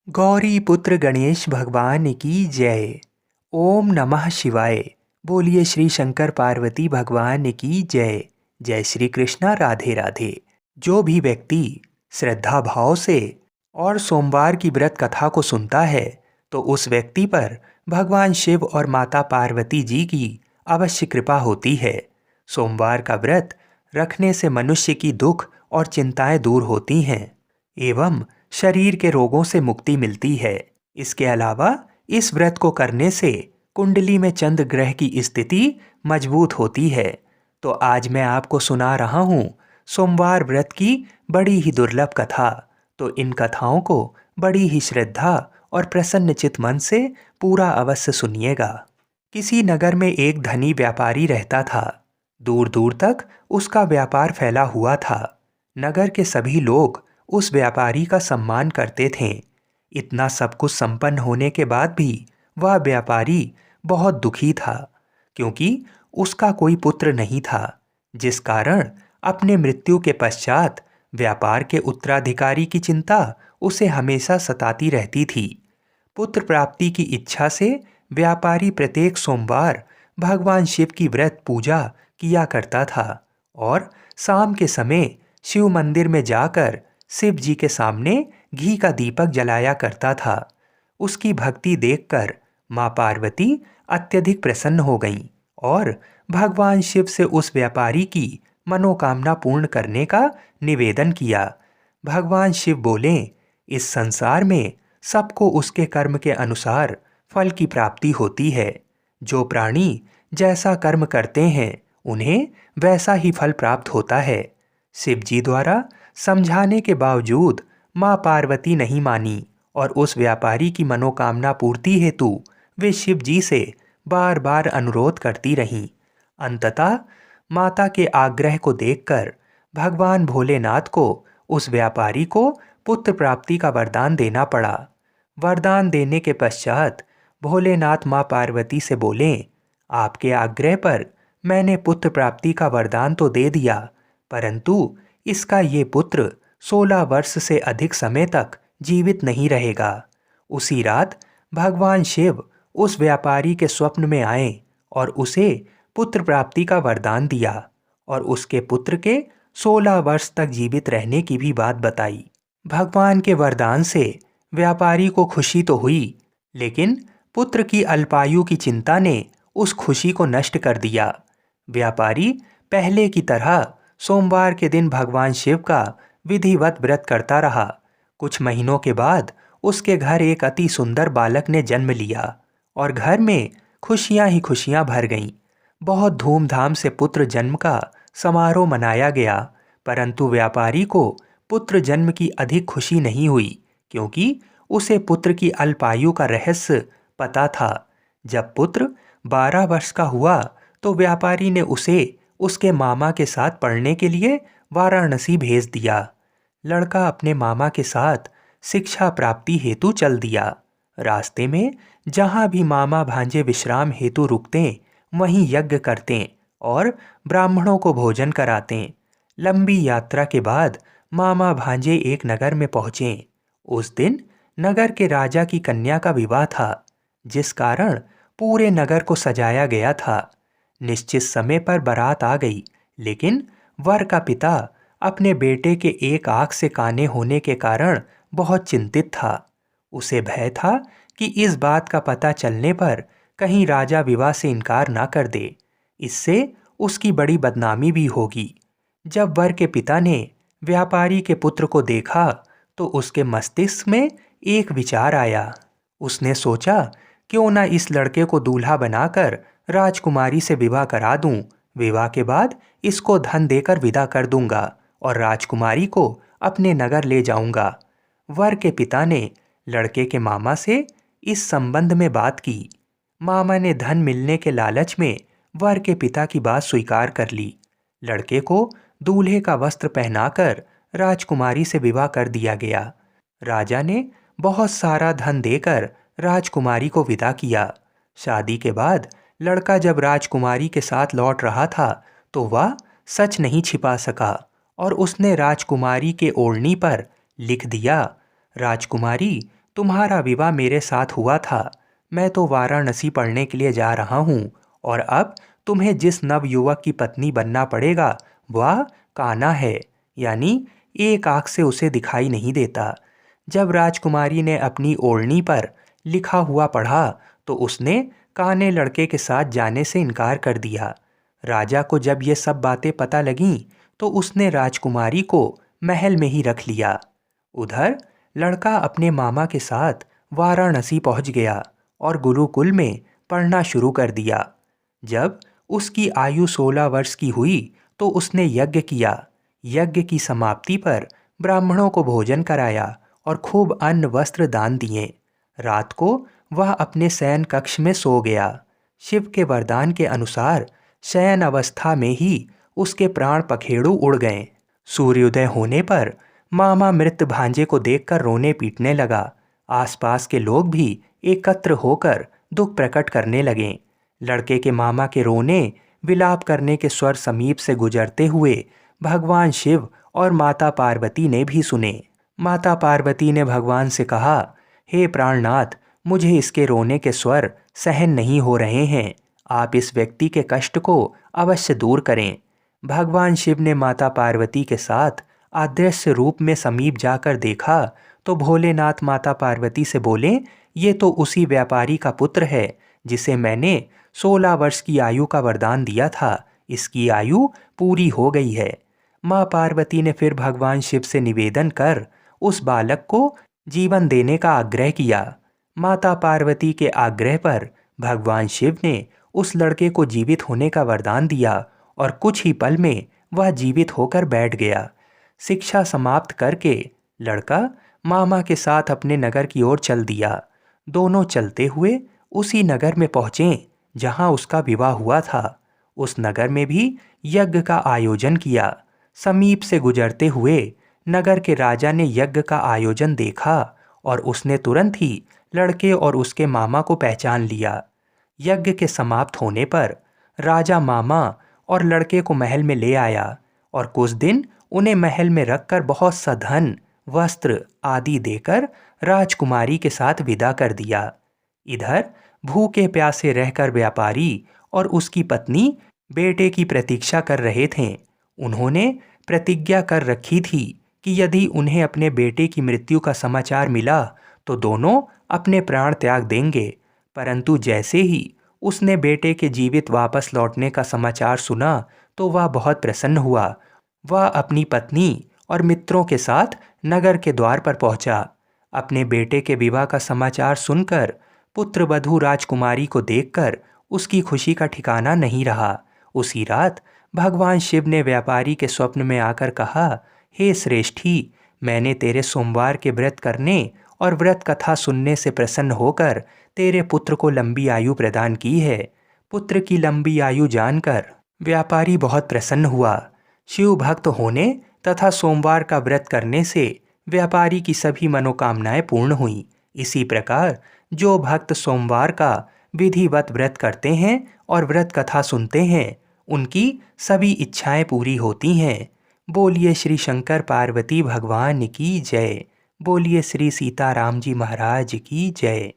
गौरी पुत्र गणेश भगवान की जय। ओम नमः शिवाय। बोलिए श्री शंकर पार्वती भगवान की जय। जय श्री कृष्णा, राधे राधे। जो भी व्यक्ति श्रद्धा भाव से और सोमवार की व्रत कथा को सुनता है तो उस व्यक्ति पर भगवान शिव और माता पार्वती जी की अवश्य कृपा होती है। सोमवार का व्रत रखने से मनुष्य की दुख और चिंताएं दूर होती हैं एवं शरीर के रोगों से मुक्ति मिलती है। इसके अलावा इस व्रत को करने से कुंडली में चंद्र ग्रह की स्थिति मजबूत होती है। तो आज मैं आपको सुना रहा हूँ सोमवार व्रत की बड़ी ही दुर्लभ कथा। तो इन कथाओं को बड़ी ही श्रद्धा और प्रसन्नचित मन से पूरा अवश्य सुनिएगा। किसी नगर में एक धनी व्यापारी रहता था। दूर दूर तक उसका व्यापार फैला हुआ था। नगर के सभी लोग उस व्यापारी का सम्मान करते थे। इतना सब कुछ संपन्न होने के बाद भी वह व्यापारी बहुत दुखी था, क्योंकि उसका कोई पुत्र नहीं था, जिस कारण अपने मृत्यु के पश्चात व्यापार के उत्तराधिकारी की चिंता उसे हमेशा सताती रहती थी। पुत्र प्राप्ति की इच्छा से व्यापारी प्रत्येक सोमवार भगवान शिव की व्रत पूजा किया करता था और शाम के समय शिव मंदिर में जाकर शिव जी के सामने घी का दीपक जलाया करता था। उसकी भक्ति देखकर माँ पार्वती अत्यधिक प्रसन्न हो गईं और भगवान शिव से उस व्यापारी की मनोकामना पूर्ण करने का निवेदन किया। भगवान शिव बोले, इस संसार में सबको उसके कर्म के अनुसार फल की प्राप्ति होती है। जो प्राणी जैसा कर्म करते हैं उन्हें वैसा ही फल प्राप्त होता है। शिव जी द्वारा समझाने के बावजूद माँ पार्वती नहीं मानी और उस व्यापारी की मनोकामना पूर्ति हेतु वे शिव जी से बार बार अनुरोध करती रहीं। अंततः माता के आग्रह को देखकर भगवान भोलेनाथ को उस व्यापारी को पुत्र प्राप्ति का वरदान देना पड़ा। वरदान देने के पश्चात भोलेनाथ माँ पार्वती से बोले, आपके आग्रह पर मैंने पुत्र प्राप्ति का वरदान तो दे दिया, परंतु इसका ये पुत्र 16 वर्ष से अधिक समय तक जीवित नहीं रहेगा। उसी रात भगवान शिव उस व्यापारी के स्वप्न में आए और उसे पुत्र प्राप्ति का वरदान दिया और उसके पुत्र के 16 वर्ष तक जीवित रहने की भी बात बताई। भगवान के वरदान से व्यापारी को खुशी तो हुई, लेकिन पुत्र की अल्पायु की चिंता ने उस खुशी को नष्ट कर दिया। व्यापारी पहले की तरह सोमवार के दिन भगवान शिव का विधिवत व्रत करता रहा। कुछ महीनों के बाद उसके घर एक अति सुंदर बालक ने जन्म लिया और घर में खुशियां ही खुशियां भर गईं। बहुत धूमधाम से पुत्र जन्म का समारोह मनाया गया, परंतु व्यापारी को पुत्र जन्म की अधिक खुशी नहीं हुई, क्योंकि उसे पुत्र की अल्पायु का रहस्य पता था। जब पुत्र 12 वर्ष का हुआ तो व्यापारी ने उसे उसके मामा के साथ पढ़ने के लिए वाराणसी भेज दिया। लड़का अपने मामा के साथ शिक्षा प्राप्ति हेतु चल दिया। रास्ते में जहाँ भी मामा भांजे विश्राम हेतु रुकते वहीं यज्ञ करते और ब्राह्मणों को भोजन कराते। लंबी यात्रा के बाद मामा भांजे एक नगर में पहुँचे। उस दिन नगर के राजा की कन्या का विवाह था, जिस कारण पूरे नगर को सजाया गया था। निश्चित समय पर बारात आ गई, लेकिन वर का पिता अपने बेटे के एक आंख से काने होने के कारण बहुत चिंतित था। उसे भय था कि इस बात का पता चलने पर कहीं राजा विवाह से इनकार ना कर दे, इससे उसकी बड़ी बदनामी भी होगी। जब वर के पिता ने व्यापारी के पुत्र को देखा तो उसके मस्तिष्क में एक विचार आया। उसने सोचा, क्यों ना इस लड़के को दूल्हा बनाकर राजकुमारी से विवाह करा दूं। विवाह के बाद इसको धन देकर विदा कर दूंगा और राजकुमारी को अपने नगर ले जाऊंगा। वर के पिता ने लड़के के मामा से इस संबंध में बात की। मामा ने धन मिलने के लालच में वर के पिता की बात स्वीकार कर ली। लड़के को दूल्हे का वस्त्र पहनाकर राजकुमारी से विवाह कर दिया गया। राजा ने बहुत सारा धन देकर राजकुमारी को विदा किया। शादी के बाद लड़का जब राजकुमारी के साथ लौट रहा था तो वह सच नहीं छिपा सका और उसने राजकुमारी के ओढ़नी पर लिख दिया, राजकुमारी तुम्हारा विवाह मेरे साथ हुआ था। मैं तो वाराणसी पढ़ने के लिए जा रहा हूँ और अब तुम्हें जिस नवयुवक की पत्नी बनना पड़ेगा वह कान्हा है, यानी एक आँख से उसे दिखाई नहीं देता। जब राजकुमारी ने अपनी ओढ़नी पर लिखा हुआ पढ़ा तो उसने काने लड़के के साथ जाने से इनकार कर दिया। राजा को जब ये सब बातें पता लगीं तो उसने राजकुमारी को महल में ही रख लिया। उधर लड़का अपने मामा के साथ वाराणसी पहुंच गया और गुरुकुल में पढ़ना शुरू कर दिया। जब उसकी आयु 16 वर्ष की हुई तो उसने यज्ञ किया। यज्ञ की समाप्ति पर ब्राह्मणों को भोजन कराया और खूब अन्न वस्त्र दान दिए। रात को वह अपने शयन कक्ष में सो गया। शिव के वरदान के अनुसार शयन अवस्था में ही उसके प्राण पखेरु उड़ गए। सूर्योदय होने पर मामा मृत भांजे को देखकर रोने पीटने लगा। आसपास के लोग भी एकत्र होकर दुख प्रकट करने लगे। लड़के के मामा के रोने विलाप करने के स्वर समीप से गुजरते हुए भगवान शिव और माता पार्वती ने भी सुने। माता पार्वती ने भगवान से कहा, हे प्राणनाथ, मुझे इसके रोने के स्वर सहन नहीं हो रहे हैं। आप इस व्यक्ति के कष्ट को अवश्य दूर करें। भगवान शिव ने माता पार्वती के साथ अदृश्य रूप में समीप जाकर देखा तो भोलेनाथ माता पार्वती से बोले, ये तो उसी व्यापारी का पुत्र है जिसे मैंने 16 वर्ष की आयु का वरदान दिया था। इसकी आयु पूरी हो गई है। माँ पार्वती ने फिर भगवान शिव से निवेदन कर उस बालक को जीवन देने का आग्रह किया। माता पार्वती के आग्रह पर भगवान शिव ने उस लड़के को जीवित होने का वरदान दिया और कुछ ही पल में वह जीवित होकर बैठ गया। शिक्षा समाप्त करके लड़का मामा के साथ अपने नगर की ओर चल दिया। दोनों चलते हुए उसी नगर में पहुँचे जहाँ उसका विवाह हुआ था। उस नगर में भी यज्ञ का आयोजन किया। समीप से गुजरते हुए नगर के राजा ने यज्ञ का आयोजन देखा और उसने तुरंत ही लड़के और उसके मामा को पहचान लिया। यज्ञ के समाप्त होने पर राजा मामा और लड़के को महल में ले आया और कुछ दिन उन्हें महल में रखकर बहुत सा धन, वस्त्र आदि देकर राजकुमारी के साथ विदा कर दिया। इधर भूखे प्यासे रहकर व्यापारी और उसकी पत्नी बेटे की प्रतीक्षा कर रहे थे। उन्होंने प्रतिज्ञा कर रखी थी कि यदि उन्हें अपने बेटे की मृत्यु का समाचार मिला तो दोनों अपने प्राण त्याग देंगे। परंतु जैसे ही उसने बेटे के जीवित वापस लौटने का समाचार सुना तो वह बहुत प्रसन्न हुआ। वह अपनी पत्नी और मित्रों के साथ नगर के द्वार पर पहुंचा। अपने बेटे के विवाह का समाचार सुनकर पुत्र वधू राजकुमारी को देखकर उसकी खुशी का ठिकाना नहीं रहा। उसी रात भगवान शिव ने व्यापारी के स्वप्न में आकर कहा, हे श्रेष्ठी, मैंने तेरे सोमवार के व्रत करने और व्रत कथा सुनने से प्रसन्न होकर तेरे पुत्र को लंबी आयु प्रदान की है। पुत्र की लंबी आयु जानकर व्यापारी बहुत प्रसन्न हुआ। शिव भक्त होने तथा सोमवार का व्रत करने से व्यापारी की सभी मनोकामनाएं पूर्ण हुई। इसी प्रकार जो भक्त सोमवार का विधिवत व्रत करते हैं और व्रत कथा सुनते हैं उनकी सभी इच्छाएं पूरी होती हैं। बोलिए श्री शंकर पार्वती भगवान की जय। बोलिए श्री सीताराम जी महाराज की जय।